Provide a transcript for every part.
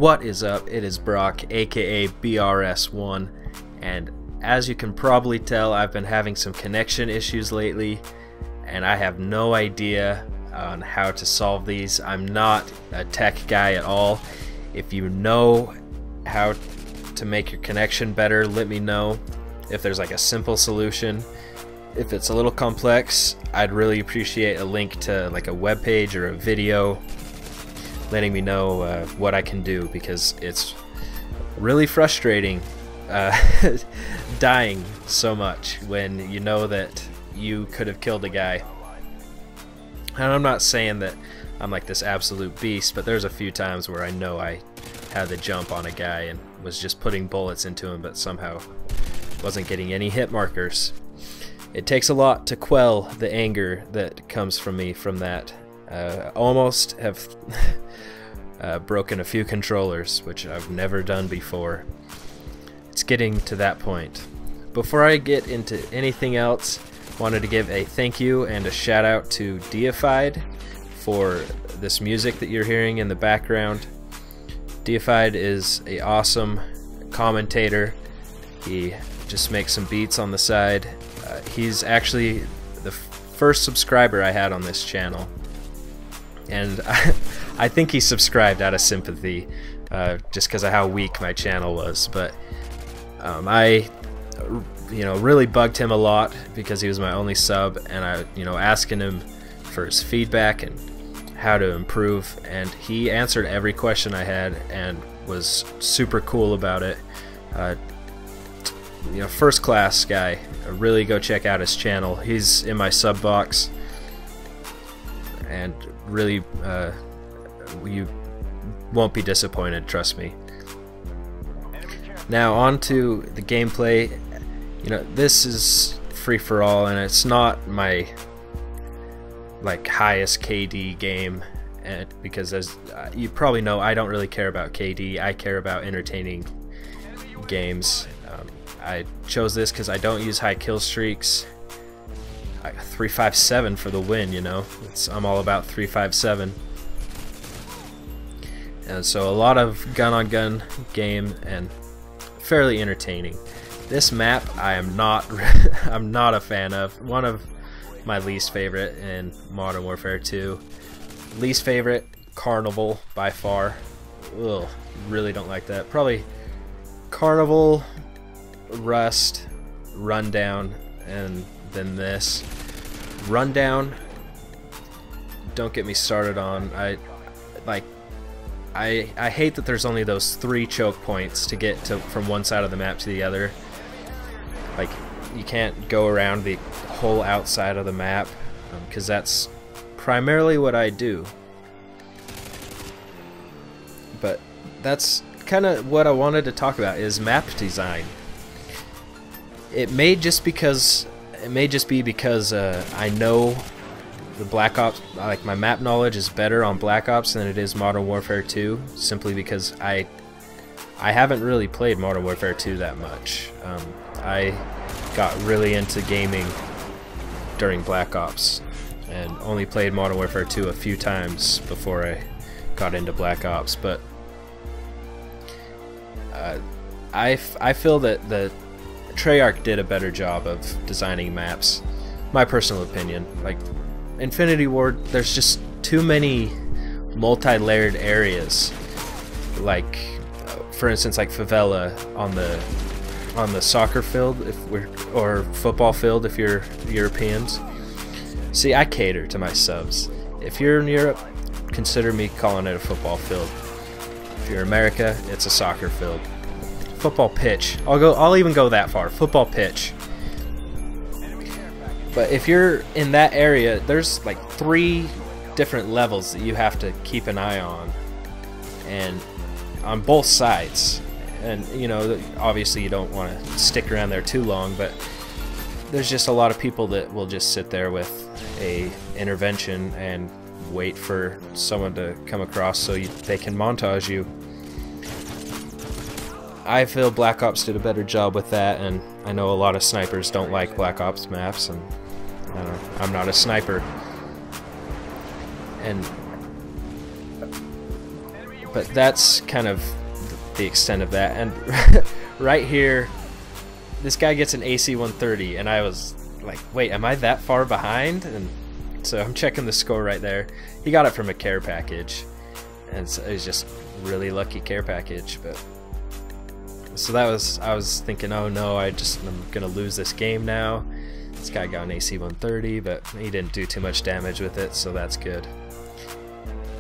What is up? It is Brock, aka BRS1, and as you can probably tell, I've been having some connection issues lately, and I have no idea on how to solve these. I'm not a tech guy at all. If you know how to make your connection better, let me know. If there's like a simple solution. If it's a little complex, I'd really appreciate a link to like a web page or a video letting me know what I can do, because it's really frustrating dying so much when you know that you could have killed a guy. And I'm not saying that I'm like this absolute beast, but there's a few times where I know I had the jump on a guy and was just putting bullets into him, but somehow wasn't getting any hit markers. It takes a lot to quell the anger that comes from me from that. Almost have broken a few controllers, which I've never done before. It's getting to that point. Before I get into anything else, wanted to give a thank you and a shout out to Deified for this music that you're hearing in the background. Deified is an awesome commentator. He just makes some beats on the side. He's actually the first subscriber I had on this channel, and I think he subscribed out of sympathy, just because of how weak my channel was. But I really bugged him a lot because he was my only sub, and I asking him for his feedback and how to improve, and he answered every question I had and was super cool about it. First class guy. Really go check out his channel. He's in my sub box, and really you won't be disappointed, trust me. Now on to the gameplay. This is free for all, and it's not my highest KD game, and because as you probably know, I don't really care about KD. I care about entertaining games. I chose this because I don't use high kill streaks. 357 for the win, I'm all about 357. And so a lot of gun-on-gun game and fairly entertaining. This map I'm not a fan of. One of my least favorite in Modern Warfare 2. Least favorite, Carnival by far. Ugh, really don't like that. Probably Carnival, Rust, Rundown, and then this. Rundown, don't get me started on. I hate that there's only those 3 choke points to get from one side of the map to the other. You can't go around the whole outside of the map, because that's primarily what I do. But that's kind of what I wanted to talk about, is map design. It may just be because I know the Black Ops, my map knowledge is better on Black Ops than it is Modern Warfare 2, simply because I haven't really played Modern Warfare 2 that much. I got really into gaming during Black Ops and only played Modern Warfare 2 a few times before I got into Black Ops. But I feel that the Treyarch did a better job of designing maps. My personal opinion. Infinity Ward, there's just too many multi-layered areas. For instance, favela on the soccer field, or football field if you're Europeans. See, I cater to my subs. If you're in Europe, consider me calling it a football field. If you're America, it's a soccer field. Football pitch. I'll even go that far. Football pitch. But if you're in that area, there's 3 different levels that you have to keep an eye on, and on both sides. And obviously you don't want to stick around there too long, but there's just a lot of people that will just sit there with a intervention and wait for someone to come across so they can montage you. I feel Black Ops did a better job with that, and I know a lot of snipers don't like Black Ops maps, and I don't know, I'm not a sniper. And But that's kind of the extent of that. And right here, this guy gets an AC 130, and I was like, wait, am I that far behind? And so I'm checking the score right there. He got it from a care package, and so it was just really lucky care package. But so that was, I was thinking, oh no, I'm gonna lose this game now. This guy got an AC 130, but he didn't do too much damage with it, so that's good.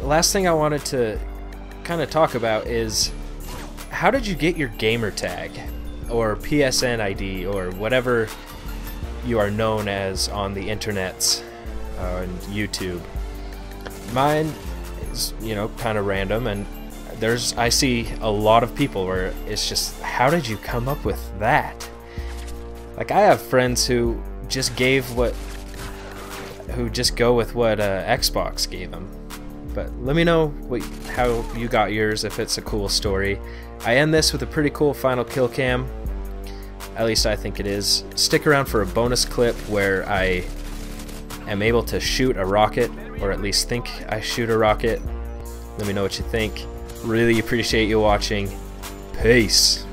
The last thing I wanted to kind of talk about is, how did you get your Gamertag or PSN ID or whatever you are known as on the internets and YouTube? Mine is, you know, kind of random, and I see a lot of people where it's just, how did you come up with that? Like, I have friends who just go with what Xbox gave them. But let me know how you got yours, if it's a cool story. I end this with a pretty cool final kill cam. At least I think it is. Stick around for a bonus clip where I am able to shoot a rocket, or at least think I shoot a rocket. Let me know what you think. Really appreciate you watching. Peace.